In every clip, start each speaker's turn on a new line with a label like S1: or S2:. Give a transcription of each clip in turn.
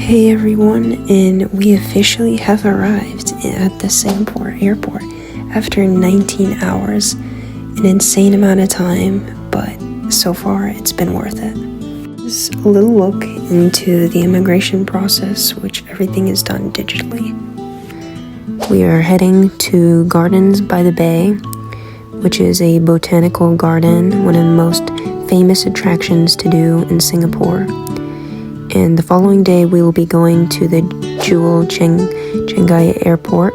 S1: Hey everyone, and we officially have arrived at the Singapore airport after 19 hours, an insane amount of time, but so far it's been worth it. Just a little look into the immigration process, which everything is done digitally. We are heading to Gardens by the Bay, which is a botanical garden, one of the most famous attractions to do in Singapore. And the following day, we will be going to the Jewel Changi Airport,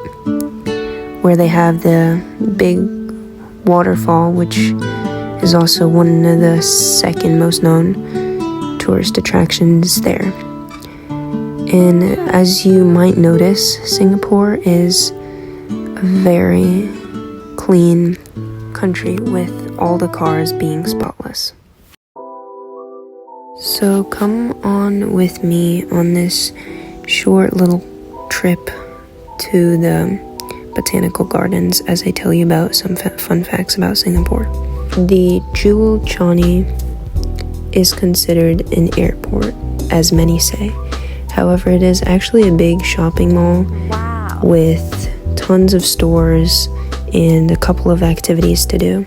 S1: where they have the big waterfall, which is also one of the second most known tourist attractions there. And as you might notice, Singapore is a very clean country with all the cars being spotless. So come on with me on this short little trip to the botanical gardens as I tell you about some fun facts about Singapore. The Jewel Changi is considered an airport, as many say. However, it is actually a big shopping mall with tons of stores and a couple of activities to do.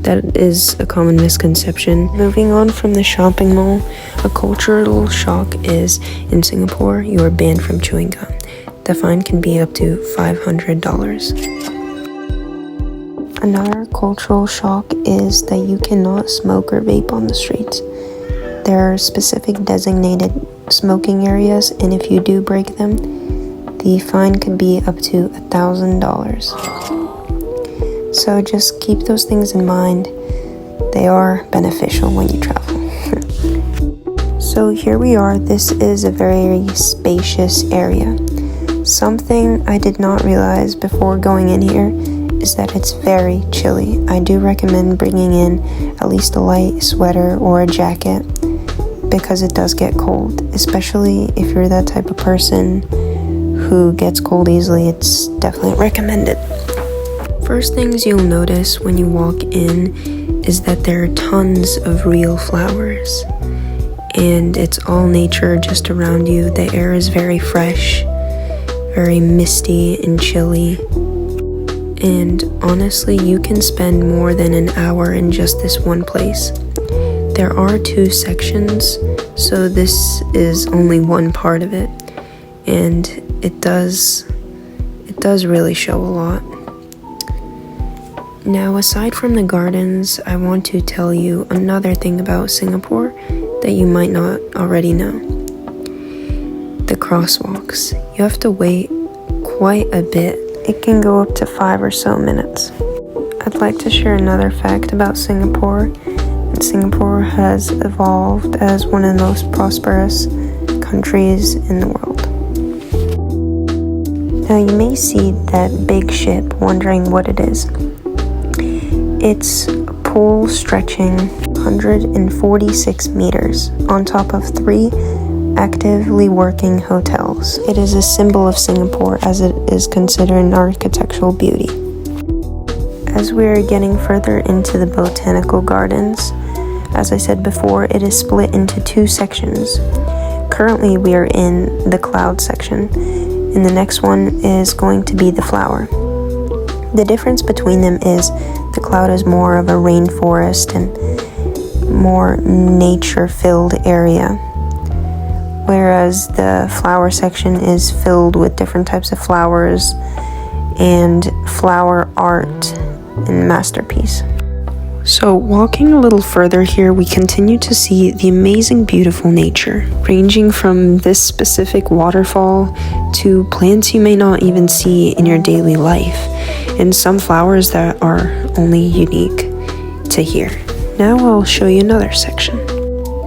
S1: That is a common misconception. Moving on from the shopping mall, a cultural shock is in Singapore, you are banned from chewing gum. The fine can be up to $500. Another cultural shock is that you cannot smoke or vape on the streets. There are specific designated smoking areas, and if you do break them, the fine could be up to $1,000. So just keep those things in mind. They are beneficial when you travel. So here we are. This is a very spacious area. Something I did not realize before going in here is that it's very chilly. I do recommend bringing in at least a light sweater or a jacket because it does get cold, especially if you're that type of person who gets cold easily. It's definitely recommended. First things you'll notice when you walk in is that there are tons of real flowers, and it's all nature just around you. The air is very fresh, very misty and chilly, and honestly, you can spend more than an hour in just this one place. There are 2 sections, so this is only one part of it, and it does really show a lot. Now, aside from the gardens, I want to tell you another thing about Singapore that you might not already know. The crosswalks. You have to wait quite a bit. It can go up to 5 or so minutes. I'd like to share another fact about Singapore. Singapore has evolved as one of the most prosperous countries in the world. Now, you may see that big ship, wondering what it is. It's a pool stretching 146 meters on top of 3 actively working hotels. It is a symbol of Singapore as it is considered an architectural beauty. As we are getting further into the botanical gardens, as I said before, it is split into 2 sections. Currently, we are in the cloud section, and the next one is going to be the flower. The difference between them is the cloud is more of a rainforest and more nature-filled area, whereas the flower section is filled with different types of flowers and flower art and masterpiece. So walking a little further here, we continue to see the amazing, beautiful nature, ranging from this specific waterfall to plants you may not even see in your daily life, and some flowers that are only unique to here. Now I'll show you another section,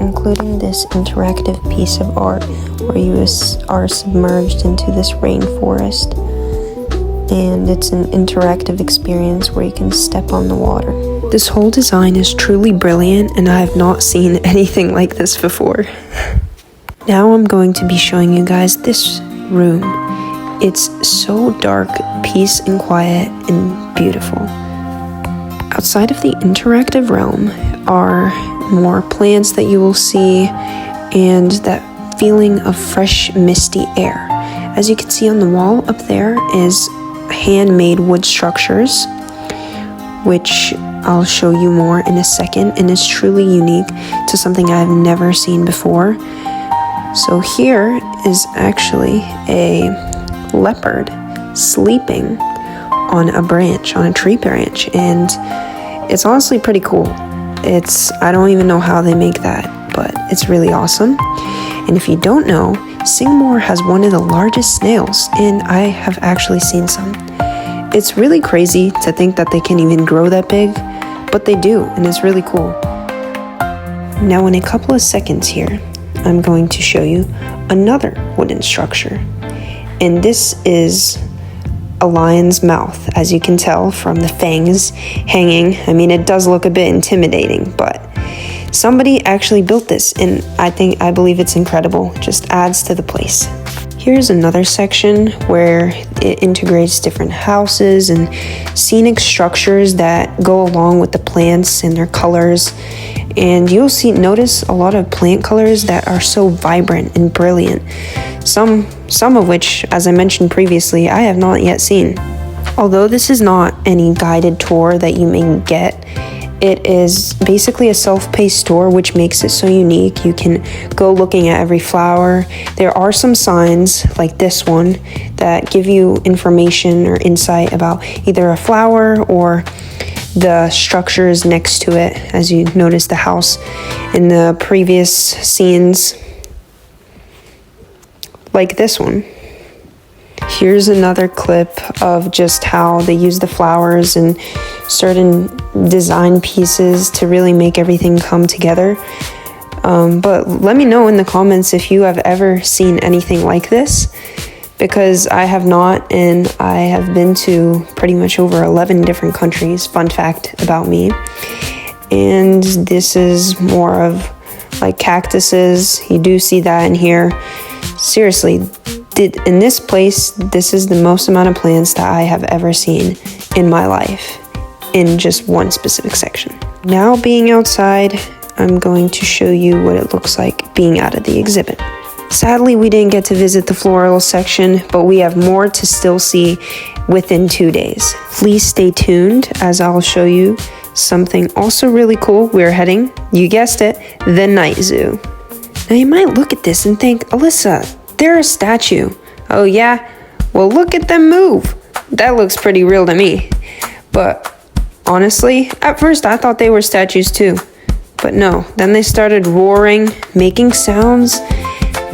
S1: including this interactive piece of art where you are submerged into this rainforest, and it's an interactive experience where you can step on the water. This whole design is truly brilliant, and I have not seen anything like this before. Now I'm going to be showing you guys this room. It's so dark, peace and quiet, and beautiful. Outside of the interactive realm are more plants that you will see, and that feeling of fresh, misty air. As you can see on the wall up there is handmade wood structures, which I'll show you more in a second, and it's truly unique to something I've never seen before. So here is actually a leopard sleeping on a branch, on a tree branch, and it's honestly pretty cool. I don't even know how they make that, but it's really awesome. And if you don't know, Singapore has one of the largest snails, and I have actually seen some. It's really crazy to think that they can even grow that big, but they do, and it's really cool. Now in a couple of seconds here, I'm going to show you another wooden structure. And this is a lion's mouth, as you can tell from the fangs hanging. I mean, it does look a bit intimidating, but somebody actually built this, and I believe it's incredible. It just adds to the place. Here's another section where it integrates different houses and scenic structures that go along with the plants and their colors. And you'll notice a lot of plant colors that are so vibrant and brilliant. Some of which, as I mentioned previously, I have not yet seen. Although this is not any guided tour that you may get, it is basically a self-paced tour, which makes it so unique. You can go looking at every flower. There are some signs, like this one, that give you information or insight about either a flower or the structures next to it, as you notice the house in the previous scenes, like this one. Here's another clip of just how they use the flowers and certain design pieces to really make everything come together. But let me know in the comments if you have ever seen anything like this, because I have not, and I have been to pretty much over 11 different countries. Fun fact about me. And this is more of like cactuses. You do see that in here. Seriously, in this place, this is the most amount of plants that I have ever seen in my life in just one specific section. Now being outside, I'm going to show you what it looks like being out of the exhibit. Sadly, we didn't get to visit the floral section, but we have more to still see within 2 days. Please stay tuned as I'll show you something also really cool. We're heading, you guessed it, the night zoo. Now you might look at this and think, Alyssa, they're a statue. Oh yeah? Well, look at them move. That looks pretty real to me. But honestly, at first I thought they were statues too. But no, then they started roaring, making sounds,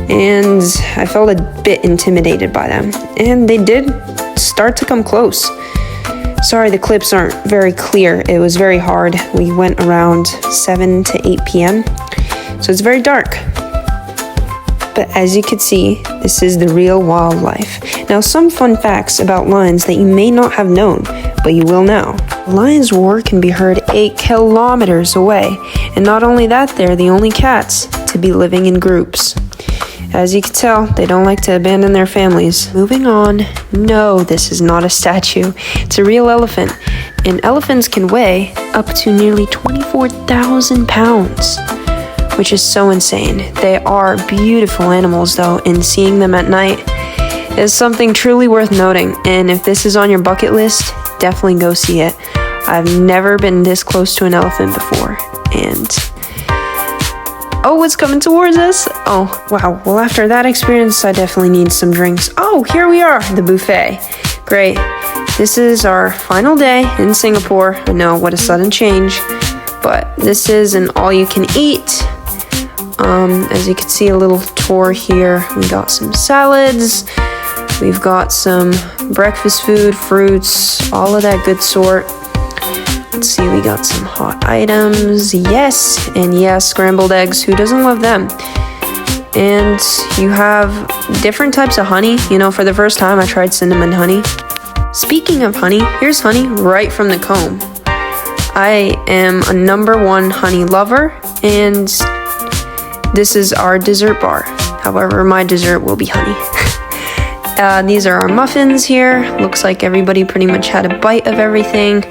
S1: and I felt a bit intimidated by them. And they did start to come close. Sorry, the clips aren't very clear. It was very hard. We went around 7 to 8 p.m. So it's very dark. But as you can see, this is the real wildlife. Now, some fun facts about lions that you may not have known, but you will now. Lion's roar can be heard 8 kilometers away. And not only that, they're the only cats to be living in groups. As you can tell, they don't like to abandon their families. Moving on, no, this is not a statue. It's a real elephant. And elephants can weigh up to nearly 24,000 pounds. Which is so insane. They are beautiful animals though, and seeing them at night is something truly worth noting. And if this is on your bucket list, definitely go see it. I've never been this close to an elephant before. And oh, it's coming towards us. Oh, wow. Well, after that experience, I definitely need some drinks. Oh, here we are, the buffet. Great. This is our final day in Singapore. I know, what a sudden change. But this is an all-you-can-eat. As you can see, a little tour here. We got some salads. We've got some breakfast food, fruits, all of that good sort. Let's see, we got some hot items. Yes, and yes, scrambled eggs. Who doesn't love them? And you have different types of honey. You know, for the first time, I tried cinnamon honey. Speaking of honey, here's honey right from the comb. I am a #1 honey lover, and this is our dessert bar. However, my dessert will be honey. These are our muffins here. Looks like everybody pretty much had a bite of everything.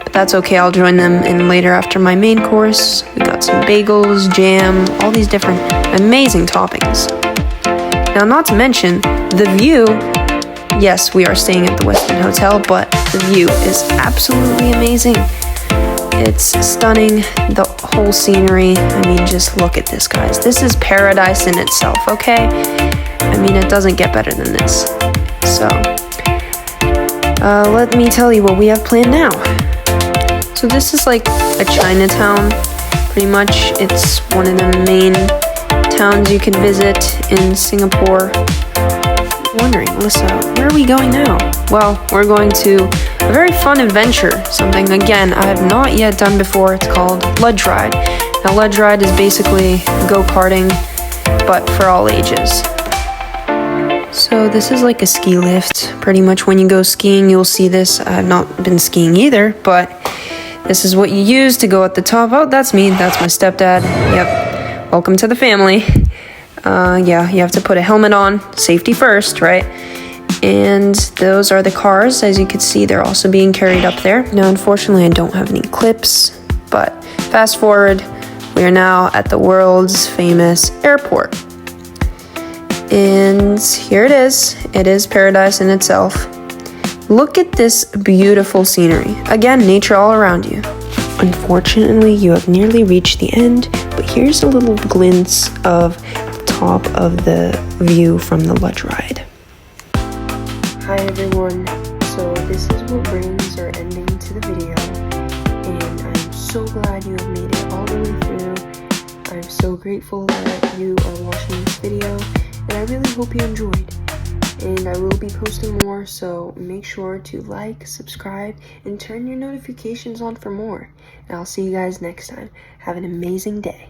S1: But but that's okay. I'll join them in later after my main course. We got some bagels, jam, all these different amazing toppings. Now, not to mention the view. Yes, we are staying at the Westin Hotel, but the view is absolutely amazing. It's stunning, the whole scenery. I mean, just look at this, guys. This is paradise in itself, okay? I mean, it doesn't get better than this. So, let me tell you what we have planned now. So this is like a Chinatown, pretty much. It's one of the main towns you can visit in Singapore. Wondering, Alyssa, where are we going now? Well, we're going to a very fun adventure, something, again, I have not yet done before. It's called lush ride. Now, lush ride is basically go-karting, but for all ages. So this is like a ski lift. Pretty much when you go skiing, you'll see this. I've not been skiing either, but this is what you use to go at the top. Oh, that's me. That's my stepdad. Yep. Welcome to the family. Yeah, you have to put a helmet on, safety first, right? And those are the cars. As you can see, they're also being carried up there. Now, unfortunately, I don't have any clips, but fast forward, we are now at the world's famous airport. And here it is. It is paradise in itself. Look at this beautiful scenery. Again, nature all around you. Unfortunately, you have nearly reached the end, but here's a little glimpse of top of the view from the lush ride. Hi everyone, so this is what brings our ending to the video, and I'm so glad you have made it all the way through. I'm so grateful that you are watching this video, and I really hope you enjoyed. And I will be posting more, so make sure to like, subscribe, and turn your notifications on for more. And I'll see you guys next time. Have an amazing day.